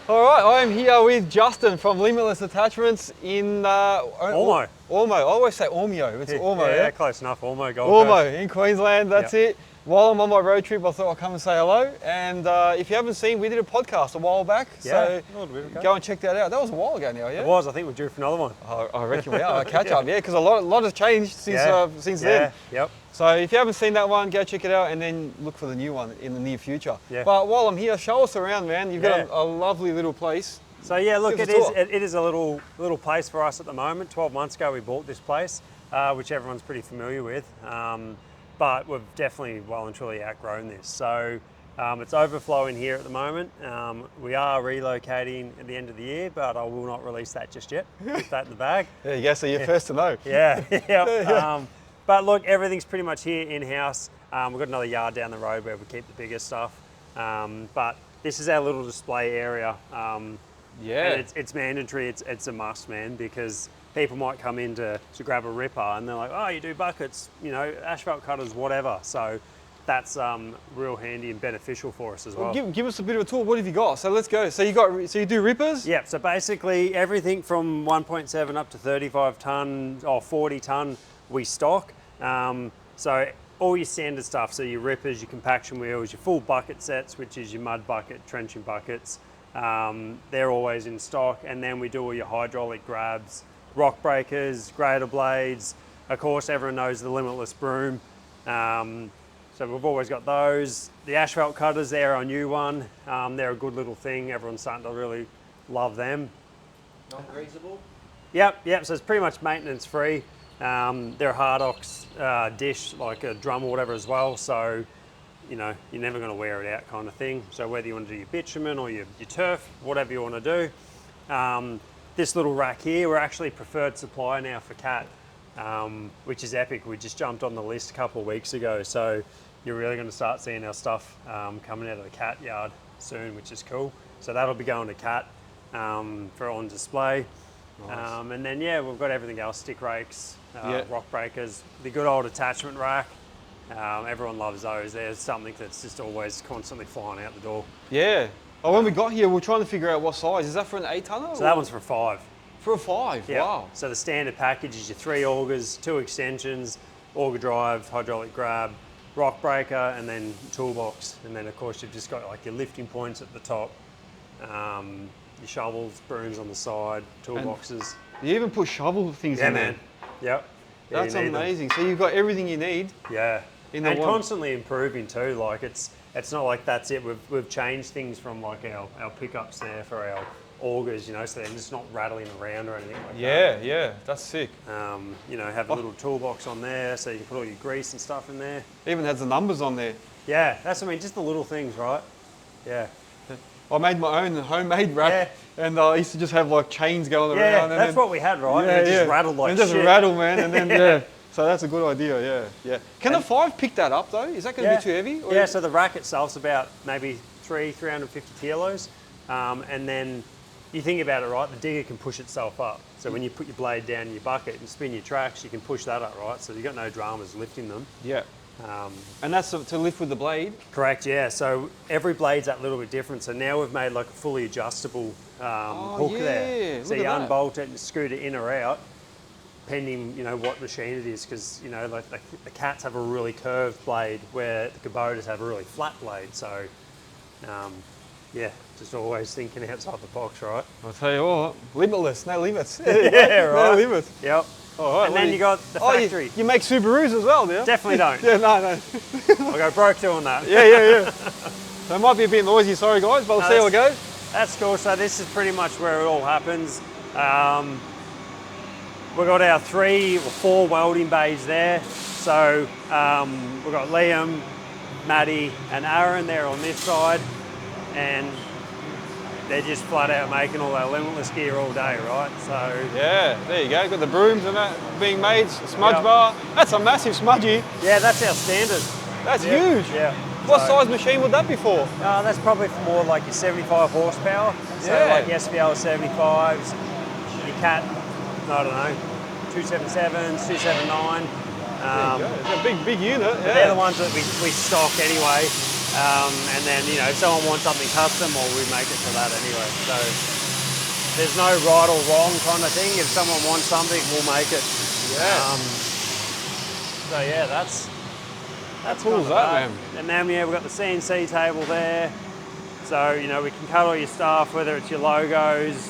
All right, I am here with Justin from Limitless Attachments in Ormo. Ormo. I always say Ormeo. It's Ormo, yeah? Close enough. Gold Ormo Coast. in Queensland. That's it. While I'm on my road trip, I thought I'd come and say hello. And if you haven't seen, we did a podcast a while back. Yeah, so go and check that out. That was a while ago now, yeah? It was. I think we're due for another one. I reckon we are. A catch up, yeah, because a lot has changed since then. Yep. So if you haven't seen that one, go check it out and then look for the new one in the near future. Yeah. But while I'm here, show us around, man. You've got a lovely little place. So yeah, look, it is a little place for us at the moment. 12 months ago we bought this place, which everyone's pretty familiar with. But we've definitely well and truly outgrown this. So it's overflowing here at the moment. We are relocating at the end of the year, but I will not release that just yet. Keep that in the bag. There you go, so you're first to know. Yeah. But look, everything's pretty much here in-house. We've got another yard down the road where we keep the bigger stuff. But this is our little display area. And it's mandatory, it's a must, man, because people might come in to grab a ripper and they're like, oh, you do buckets, you know, asphalt cutters, whatever. So that's real handy and beneficial for us as well. Give us a bit of a tour. What have you got? So let's go. So you do rippers? Yeah. So basically everything from 1.7 up to 35 ton or 40 ton we stock. So all your standard stuff. So your rippers, your compaction wheels, your full bucket sets, which is your mud bucket, trenching buckets. They're always in stock. And then we do all your hydraulic grabs, rock breakers, grader blades. Of course, everyone knows the Limitless broom. So we've always got those. The asphalt cutters, they're our new one. They're a good little thing. Everyone's starting to really love them. Non-greasable? Yep. So it's pretty much maintenance free. They're a hard ox dish, like a drum or whatever as well. So, you know, you're never going to wear it out kind of thing. So whether you want to do your bitumen or your turf, whatever you want to do. This little rack here, we're actually preferred supplier now for CAT, which is epic. We just jumped on the list a couple of weeks ago. So you're really going to start seeing our stuff coming out of the CAT yard soon, which is cool. So that'll be going to CAT for on display. Nice. And then, we've got everything else, stick rakes, rock breakers, the good old attachment rack. Everyone loves those. There's something that's just always constantly flying out the door. Yeah. Oh, when we got here, we were trying to figure out what size. Is that for an 8-tonner? So that one's for a 5. For a 5, yep. Wow. So the standard package is your 3 augers, 2 extensions, auger drive, hydraulic grab, rock breaker, and then toolbox. And then of course you've just got like your lifting points at the top, your shovels, brooms on the side, toolboxes. And you even put shovel things in there. Man. Yep. Yeah, that's amazing. So you've got everything you need. Yeah. And constantly improving too. Like it's not like that's it. We've changed things from like our pickups there for our augers, you know, so they're just not rattling around or anything like that. Yeah, that's sick. You know, have a little toolbox on there so you can put all your grease and stuff in there. Even has the numbers on there. Yeah, just the little things, right? Yeah. I made my own homemade rack, and I used to just have like chains going around. Yeah, that's what we had, right? And it just rattled like shit. It just rattled, man, and then so that's a good idea, yeah. Can the 5 pick that up though? Is that going to be too heavy? Yeah, so the rack itself's about maybe 350 kilos, and then you think about it, right? The digger can push itself up. So when you put your blade down in your bucket and spin your tracks, you can push that up, right? So you've got no dramas lifting them. Yeah. And that's to lift with the blade? Correct, yeah. So every blade's that little bit different. So now we've made like a fully adjustable hook there. So you unbolt it and scoot it in or out, depending, you know, what machine it is. Because, you know, like the cats have a really curved blade where the Kubotas have a really flat blade. So, just always thinking outside the box, right? I'll tell you what, limitless, no limits. Yeah, right. No limits. Yp. All right, and then you got the factory. You make Subarus as well, do you? Definitely don't. Yeah, no. I'll go broke doing that. Yeah. So it might be a bit noisy, sorry guys, but we'll see how it goes. That's cool. So this is pretty much where it all happens. We've got our 3 or 4 welding bays there. So we've got Liam, Maddie and Aaron there on this side. And they're just flat out making all our Limitless gear all day, right? So yeah, there you go. Got the brooms and that being made, smudge bar. That's a massive smudgy. Yeah, that's our standard. That's huge. Yeah. What size machine would that be for? That's probably for more like your 75 horsepower. So like your SVL 75s, your CAT, I don't know, 277s, 279. It's a big unit. They're the ones that we stock anyway. And then, you know, if someone wants something custom, well, we make it for that anyway. So there's no right or wrong kind of thing. If someone wants something, we'll make it. Yeah. So yeah, that's cool as that, man. And then we've got the CNC table there. So, you know, we can cut all your stuff, whether it's your logos.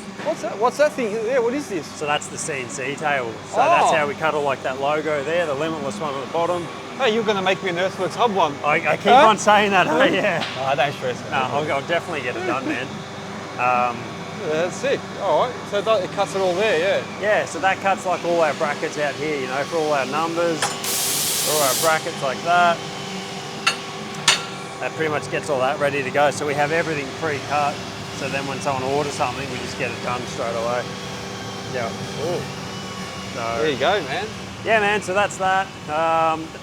What's that thing? Yeah, what is this? So that's the CNC table. So that's how we cut all like that logo there, the Limitless one at the bottom. Hey, you're going to make me an Earthworks Hub one. I keep on saying that, hey, yeah. Oh, don't stress. I'll definitely get it done, man. That's sick. All right, so it cuts it all there, yeah. Yeah, so that cuts like all our brackets out here, you know, for all our numbers, all our brackets like that. That pretty much gets all that ready to go. So we have everything pre-cut. So then when someone orders something, we just get it done straight away. Yeah. Cool. So, there you go, man. Yeah, man, so that's that.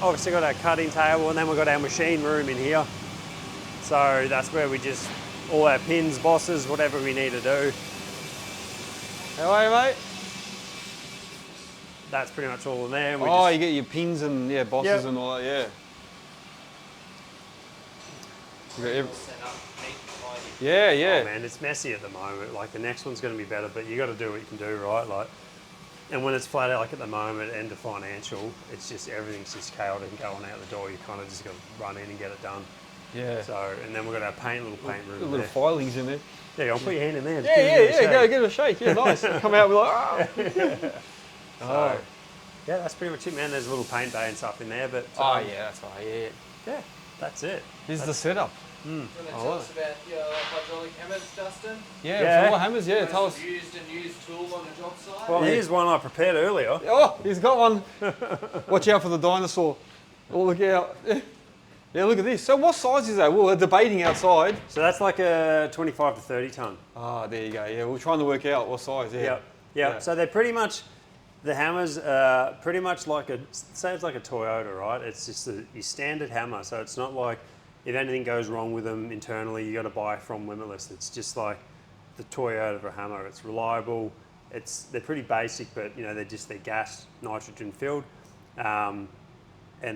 Obviously got our cutting table, and then we've got our machine room in here. So that's where we just, all our pins, bosses, whatever we need to do. How are you, mate? That's pretty much all in there. You get your pins and bosses and all that, yeah. Yeah. Oh man, it's messy at the moment. Like the next one's going to be better, but you got to do what you can do, right? Like, and when it's flat out, like at the moment, and the financial, it's just everything's just chaotic and going out the door. You kind of just got to run in and get it done. Yeah. So, and then we've got our little paint room. Little filings in there. Yeah, I'll put your hand in there. Yeah. Go give it a shake. Yeah, nice. Come out and be like, So, yeah, that's pretty much it, man. There's a little paint bay and stuff in there, but that's right. yeah, that's it. This is the setup. Do you want to tell us about your hydraulic hammers, Justin? Yeah. So what hammers? Yeah, tell us. Used tool on a job site? Well, here's one I prepared earlier. Oh, he's got one. Watch out for the dinosaur. Oh, look out. Yeah, look at this. So what size is that? We're debating outside. So that's like a 25 to 30 ton. Ah, there you go. Yeah, we're trying to work out what size. Yeah. So they're pretty much, the hammers pretty much like say it's like a Toyota, right? It's just your standard hammer. So it's not like if anything goes wrong with them internally, you got to buy from Limitless. It's just like the Toyota of a hammer. It's reliable. They're pretty basic, but you know they're gas, nitrogen filled, and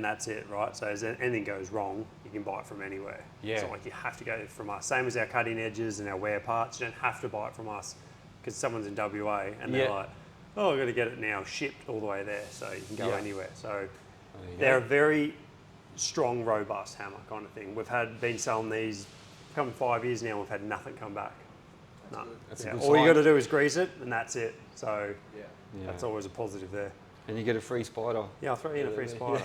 that's it, right? So if anything goes wrong, you can buy it from anywhere. Yeah. It's not like you have to go from us. Same as our cutting edges and our wear parts. You don't have to buy it from us because someone's in WA and they're like, oh, I've got to get it now shipped all the way there, so you can go anywhere. So they're a very strong, robust hammer kind of thing. We've been selling these come 5 years now. We've had nothing come back. None. All you got to do is grease it, and that's it. So that's always a positive there. And you get a free spider. Yeah, I'll throw you in a free spider.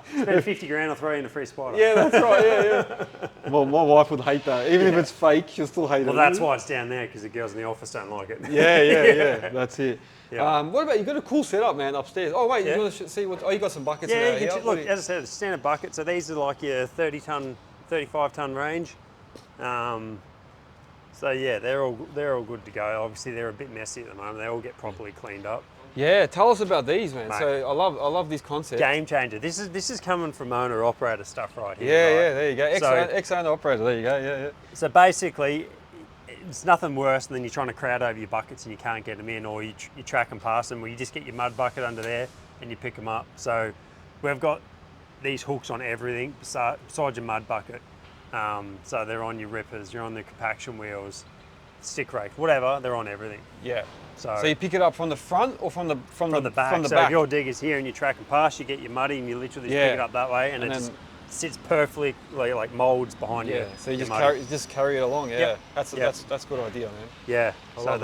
Spend 50 grand, I'll throw you in a free spider. Yeah, that's right. Yeah. Well, my wife would hate that. Even if it's fake, she'll still hate it. Well, that's why it's down there, because the girls in the office don't like it. Yeah. That's it. Yeah. What about, you got a cool setup, man, upstairs. Oh, wait, you want to see what, you got some buckets in there. Yeah, look, as I said, it's a standard bucket. So these are like your 30 ton, 35 ton range. So yeah, they're all good to go. Obviously, they're a bit messy at the moment. They all get properly cleaned up. Yeah, tell us about these, man. Mate, so I love this concept. Game changer. This is coming from owner operator stuff right here. Yeah, there you go. Ex-owner operator. There you go. Yeah. So basically, it's nothing worse than you're trying to crowd over your buckets and you can't get them in, or you track them past them, or you just get your mud bucket under there and you pick them up. So we've got these hooks on everything besides your mud bucket. So they're on your rippers, you're on the compaction wheels, stick rake, whatever. They're on everything. Yeah. So you pick it up from the front or from the back? From the back. If your digger's here and you're tracking past, you get your muddy and you literally just pick it up that way, and it just sits perfectly like molds behind you. Yeah. So you just carry it along. Yeah. Yep. That's a good idea, man. Yeah. So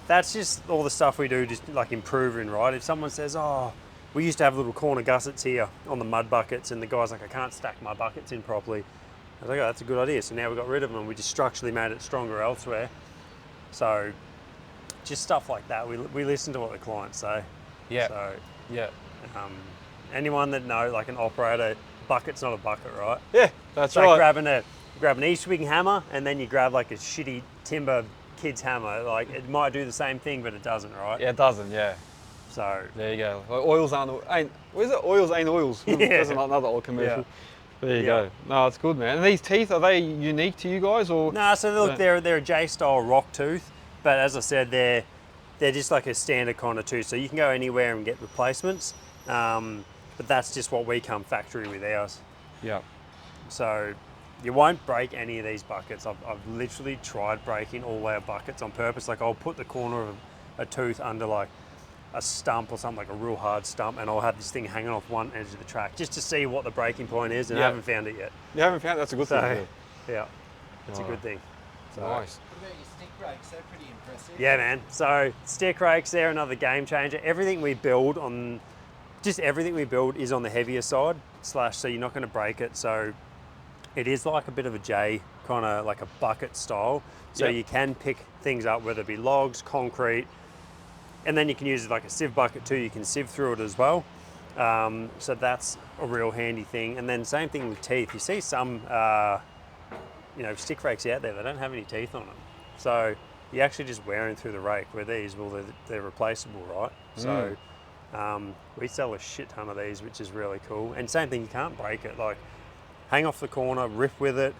that's just all the stuff we do, just like improving, right? If someone says, oh, we used to have little corner gussets here on the mud buckets, and the guy's like, I can't stack my buckets in properly. I was like, oh, that's a good idea. So now we got rid of them. We just structurally made it stronger elsewhere. So just stuff like that. We listen to what the clients say. Yeah. So yeah. Anyone that knows, like an operator, bucket's not a bucket, right? Yeah, that's so right. grab an E-swing hammer, and then you grab like a shitty timber kid's hammer. Like it might do the same thing, but it doesn't, right? Yeah, it doesn't. Yeah. So there you go. Like oils ain't. What is it? Oils ain't oils. Yeah. That's another old commercial. Yeah. There you go. No, it's good, man. And these teeth, are they unique to you guys, or? No, so look, they're a J-style rock tooth, but as I said, they're just like a standard kind of tooth. So you can go anywhere and get replacements, but that's just what we come factory with ours. Yeah. So You won't break any of these buckets. I've literally tried breaking all our buckets on purpose. Like I'll put the corner of a tooth under like a stump or something, like a real hard stump, and I'll have this thing hanging off one edge of the track just to see what the breaking point is, and I haven't found it yet. You haven't found it? That's a good thing. Yeah, it's a good thing. So, nice. What about your stick rakes? They're pretty impressive. Yeah, man. So stick rakes, they're another game changer. Everything we build is on the heavier side, so you're not going to break it. So it is like a bit of a J, kind of like a bucket style. So you can pick things up, whether it be logs, concrete, and then you can use it like a sieve bucket too. You can sieve through it as well. So that's a real handy thing. And then same thing with teeth. You see some, stick rakes out there, they don't have any teeth on them. So you're actually just wearing through the rake, where these, well, they're replaceable, right? So we sell a shit ton of these, which is really cool. And same thing, you can't break it. Like, hang off the corner, riff with it,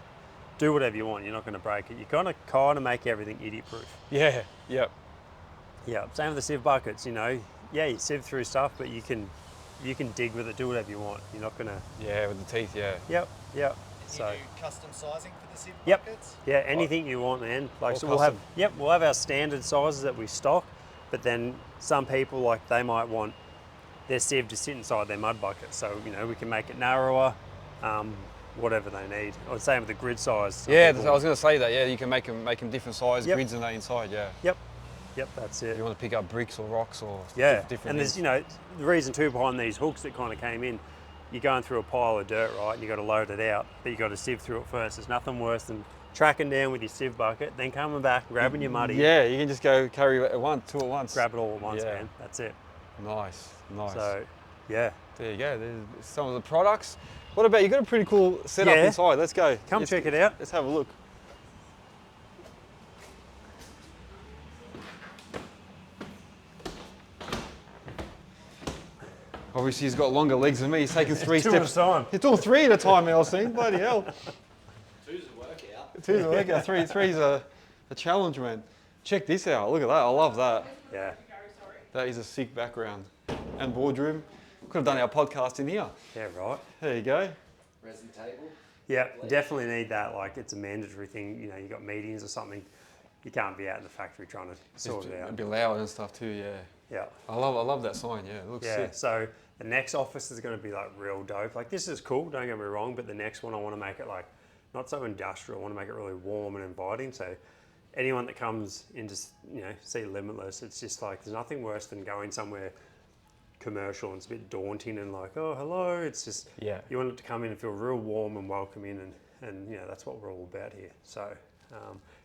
do whatever you want. You're not going to break it. You kind of make everything idiot-proof. Yeah, yep. Yeah, same with the sieve buckets, you sieve through stuff, but you can dig with it, do whatever you want. You're not going to... Yeah, with the teeth, yeah. Yep. And you do custom sizing for the sieve buckets? Yeah, anything you want, man. Like, All so we'll have our standard sizes that we stock, but then some people, like, they might want their sieve to sit inside their mud bucket. So, we can make it narrower, whatever they need. Or same with the grid size. Yeah, I was going to say that. Yeah, you can make them different size grids and that inside. Yeah. Yep, that's it. You want to pick up bricks or rocks or different. And there's the reason too behind these hooks that kind of came in. You're going through a pile of dirt, right? And you got to load it out, but you got to sieve through it first. There's nothing worse than tracking down with your sieve bucket, then coming back, grabbing your muddy. Yeah, you can just go carry two at once. Grab it all at once, man. That's it. Nice. So, yeah. There you go. There's some of the products. What about, you got a pretty cool setup inside. Let's go. Come check it out. Let's have a look. Obviously, he's got longer legs than me. He's taking 3 steps. Two at a time. He's doing 3 at a time, Elsine. Bloody hell. 2's a workout. 2's a workout. 3's a challenge, man. Check this out. Look at that. I love that. Yeah. That is a sick background. And boardroom. Could have done our podcast in here. Yeah, right. There you go. Resin table. Yeah, definitely need that. Like, it's a mandatory thing. You got meetings or something. You can't be out in the factory trying to sort it out. It'd be loud and stuff too, yeah. Yeah. I love that sign, yeah. It looks sick. So the next office is going to be like real dope. Like, this is cool, don't get me wrong, but the next one I want to make it like not so industrial. I want to make it really warm and inviting. So anyone that comes in to see Limitless, it's just like there's nothing worse than going somewhere commercial and it's a bit daunting and like, oh, hello. It's just you want it to come in and feel real warm and welcoming, and that's what we're all about here. So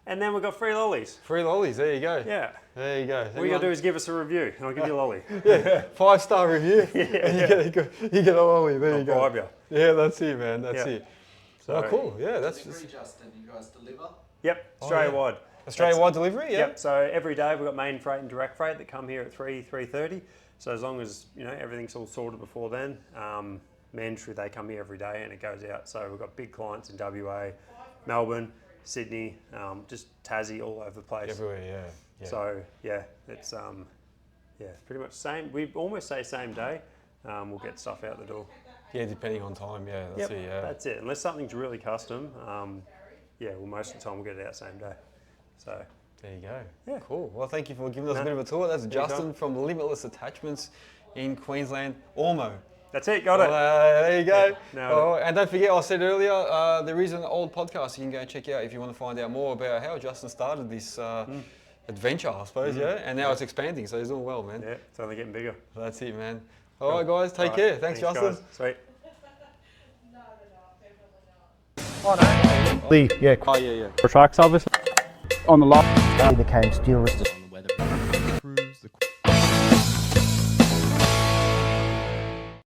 and then we've got free lollies. Free lollies, there you go. Yeah. There you go. All you gotta do is give us a review and I'll give you a lolly. Yeah, 5-star review. And you get a lolly, there you go. I'll bribe you. Yeah, that's it, man, that's it. So, cool, yeah. That's Delivery, Justin, you guys deliver? Yep, Australia-wide. Australia-wide delivery, yeah? Yep, so every day we've got main freight and direct freight that come here at 3:30. So as long as, everything's all sorted before then, mandatory they come here every day and it goes out. So we've got big clients in WA, Melbourne, Sydney, just Tassie, all over the place. Everywhere, yeah. So it's pretty much same. We almost say same day. We'll get stuff out the door. Yeah, depending on time, that's it, yeah. That's it. Unless something's really custom, most of the time we'll get it out same day. So there you go. Yeah. Cool. Well, thank you for giving us a bit of a tour. That's Justin from Limitless Attachments in Queensland, Ormo. That's it, got it. There you go. Yeah, and don't forget, I said earlier, there is an old podcast you can go and check out if you want to find out more about how Justin started this adventure, I suppose, and now it's expanding, so he's doing well, man. Yeah, it's only getting bigger. That's it, man. All right, guys, take care. Thanks, Justin. Guys. Sweet. Yeah. Oh, yeah. For trucks, obviously. On the lot. He became steel resistant.